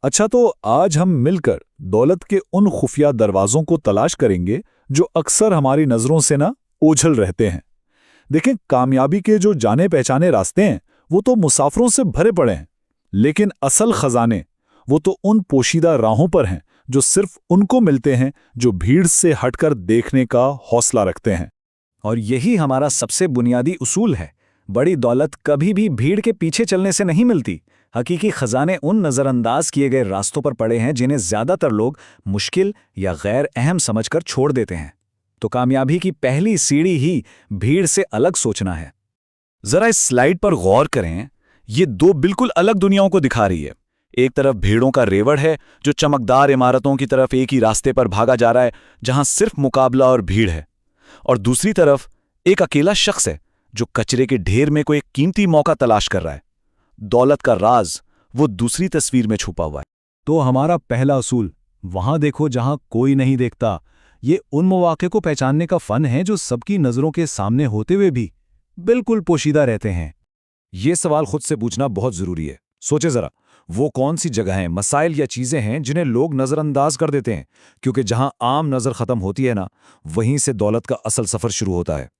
अच्छा, तो आज हम मिलकर दौलत के उन खुफिया दरवाजों को तलाश करेंगे जो अक्सर हमारी नजरों से ना ओझल रहते हैं। देखें, कामयाबी के जो जाने पहचाने रास्ते हैं वो तो मुसाफिरों से भरे पड़े हैं, लेकिन असल खजाने वो तो उन पोशीदा राहों पर हैं जो सिर्फ उनको मिलते हैं जो भीड़ से हटकर देखने का हौसला रखते हैं। और यही हमारा सबसे बुनियादी उसूल है। बड़ी दौलत कभी भी भीड़ के पीछे चलने से नहीं मिलती। हकीकी खजाने उन नज़रअंदाज किए गए रास्तों पर पड़े हैं जिन्हें ज़्यादातर लोग मुश्किल या गैर अहम समझकर छोड़ देते हैं। तो कामयाबी की पहली सीढ़ी ही भीड़ से अलग सोचना है। जरा इस स्लाइड पर गौर करें, ये दो बिल्कुल अलग दुनियाओं को दिखा रही है। एक तरफ भीड़ों का रेवड़ है जो चमकदार इमारतों की तरफ एक ही रास्ते पर भागा जा रहा है जहां सिर्फ मुकाबला और भीड़ है, और दूसरी तरफ एक अकेला शख्स है जो कचरे के ढेर में कोई कीमती मौका तलाश कर रहा है। दौलत का राज वो दूसरी तस्वीर में छुपा हुआ है। तो हमारा पहला असूल, वहां देखो जहां कोई नहीं देखता, ये उन मौके को पहचानने का फन है जो सबकी नजरों के सामने होते हुए भी बिल्कुल पोशीदा रहते हैं। ये सवाल खुद से पूछना बहुत जरूरी है। सोचे जरा, वो कौन सी जगहें, मसाइल या चीजें हैं जिन्हें लोग नजरअंदाज कर देते हैं, क्योंकि जहां आम नजर खत्म होती है ना, वहीं से दौलत का असल सफर शुरू होता है।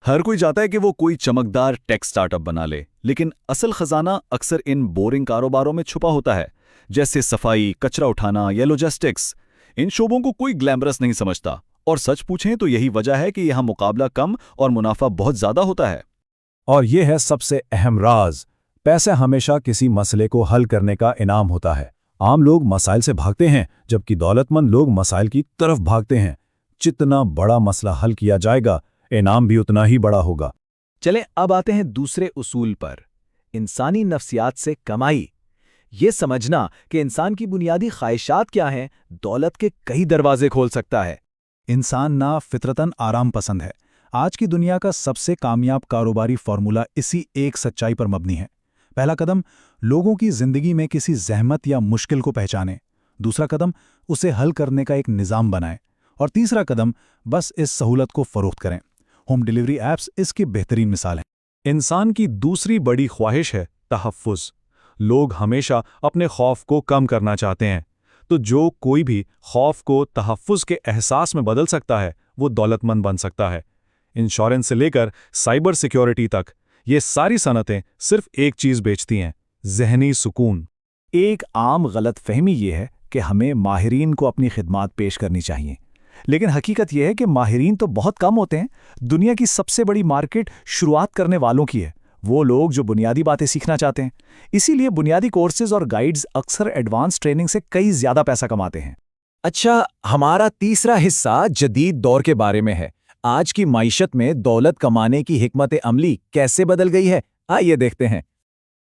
हर कोई चाहता है कि वो कोई चमकदार टेक स्टार्टअप बना ले, लेकिन असल खजाना अक्सर इन बोरिंग कारोबारों में छुपा होता है, जैसे सफाई, कचरा उठाना या लॉजिस्टिक्स। इन शोबों को कोई ग्लैमरस नहीं समझता, और सच पूछें तो यही वजह है कि यहाँ मुकाबला कम और मुनाफा बहुत ज्यादा होता है। और ये है सबसे अहम राज, पैसा हमेशा किसी मसले को हल करने का इनाम होता है। आम लोग मसाइल से भागते हैं, जबकि दौलतमंद लोग मसाइल की तरफ भागते हैं। जितना बड़ा मसला हल किया जाएगा, इनाम भी उतना ही बड़ा होगा। चलें अब आते हैं दूसरे उसूल पर, इंसानी नफ्सियात से कमाई। ये समझना कि इंसान की बुनियादी ख्वाहिशात क्या हैं, दौलत के कई दरवाजे खोल सकता है। इंसान ना फितरतन आराम पसंद है। आज की दुनिया का सबसे कामयाब कारोबारी फॉर्मूला इसी एक सच्चाई पर मबनी है। पहला कदम, लोगों की जिंदगी में किसी जहमत या मुश्किल को पहचानें। दूसरा कदम, उसे हल करने का एक निज़ाम बनाएं। और तीसरा कदम, बस इस सहूलत को फरोख्त करें। होम डिलीवरी ऐप्स इसकी बेहतरीन मिसाल हैं। इंसान की दूसरी बड़ी ख्वाहिश है तहफ़्फ़ुज़। लोग हमेशा अपने खौफ को कम करना चाहते हैं, तो जो कोई भी खौफ को तहफ़्फ़ुज़ के एहसास में बदल सकता है, वो दौलतमंद बन सकता है। इंश्योरेंस से लेकर साइबर सिक्योरिटी तक, ये सारी सनतें सिर्फ एक चीज़ बेचती हैं, ज़हनी सुकून। एक आम गलतफहमी ये है कि हमें माहिरीन को अपनी खिदमात पेश करनी चाहिए, लेकिन हकीकत यह है कि माहिरीन तो बहुत कम होते हैं। दुनिया की सबसे बड़ी मार्केट शुरुआत करने वालों की है, वो लोग जो बुनियादी बातें सीखना चाहते हैं। इसीलिए बुनियादी कोर्सेज और गाइड्स अक्सर एडवांस ट्रेनिंग से कई ज़्यादा पैसा कमाते हैं। अच्छा, हमारा तीसरा हिस्सा जदीद दौर के बारे में है। आज की माइशत में दौलत कमाने की हिकमत अमली कैसे बदल गई है, आइए देखते हैं।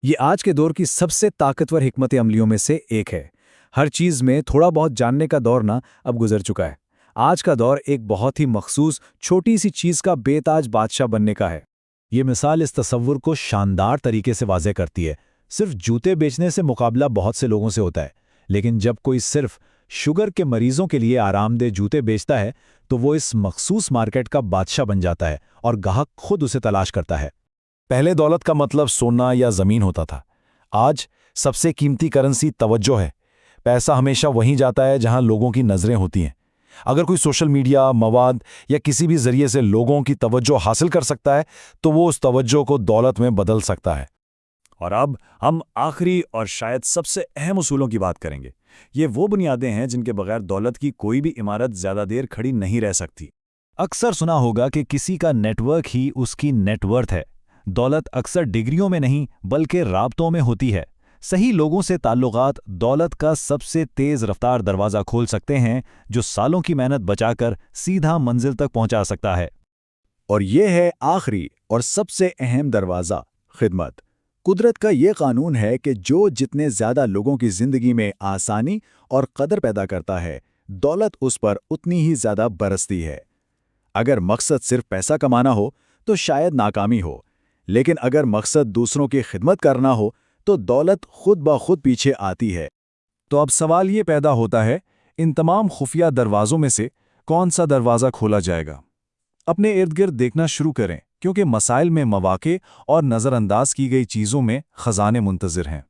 ये आज के दौर की सबसे ताकतवर हिकमत अमलियों में से एक है। हर चीज़ में थोड़ा बहुत जानने का दौर ना अब गुजर चुका है। आज का दौर एक बहुत ही मखसूस छोटी सी चीज़ का बेताज बादशाह बनने का है। ये मिसाल इस तसव्वुर को शानदार तरीके से वाज़े करती है। सिर्फ जूते बेचने से मुकाबला बहुत से लोगों से होता है, लेकिन जब कोई सिर्फ शुगर के मरीजों के लिए आरामदेह जूते बेचता है, तो वो इस मखसूस मार्केट का बादशाह बन जाता है और ग्राहक खुद उसे तलाश करता है। पहले दौलत का मतलब सोना या ज़मीन होता था। आज सबसे कीमती करेंसी तवज्जो है। पैसा हमेशा वहीं जाता है जहां लोगों की नज़रें होती हैं। अगर कोई सोशल मीडिया, मवाद या किसी भी ज़रिए से लोगों की तवज्जो हासिल कर सकता है, तो वो उस तवज्जो को दौलत में बदल सकता है। और अब हम आखिरी और शायद सबसे अहम उसूलों की बात करेंगे। ये वो बुनियादें हैं जिनके बगैर दौलत की कोई भी इमारत ज़्यादा देर खड़ी नहीं रह सकती। अक्सर सुना होगा कि किसी का नेटवर्क ही उसकी नेटवर्थ है। दौलत अक्सर डिग्रियों में नहीं बल्कि राब्तों में होती है। सही लोगों से ताल्लुकात दौलत का सबसे तेज़ रफ्तार दरवाज़ा खोल सकते हैं, जो सालों की मेहनत बचाकर सीधा मंजिल तक पहुंचा सकता है। और ये है आखिरी और सबसे अहम दरवाज़ा, खिदमत। कुदरत का ये कानून है कि जो जितने ज़्यादा लोगों की ज़िंदगी में आसानी और कदर पैदा करता है, दौलत उस पर उतनी ही ज़्यादा बरसती है। अगर मकसद सिर्फ पैसा कमाना हो तो शायद नाकामी हो, लेकिन अगर मकसद दूसरों की खिदमत करना हो तो दौलत खुद ब खुद पीछे आती है। तो अब सवाल ये पैदा होता है, इन तमाम खुफिया दरवाज़ों में से कौन सा दरवाज़ा खोला जाएगा? अपने इर्द गिर्द देखना शुरू करें, क्योंकि मसाइल में मवाक़े और नज़रअंदाज की गई चीज़ों में ख़ज़ाने मुंतज़िर हैं।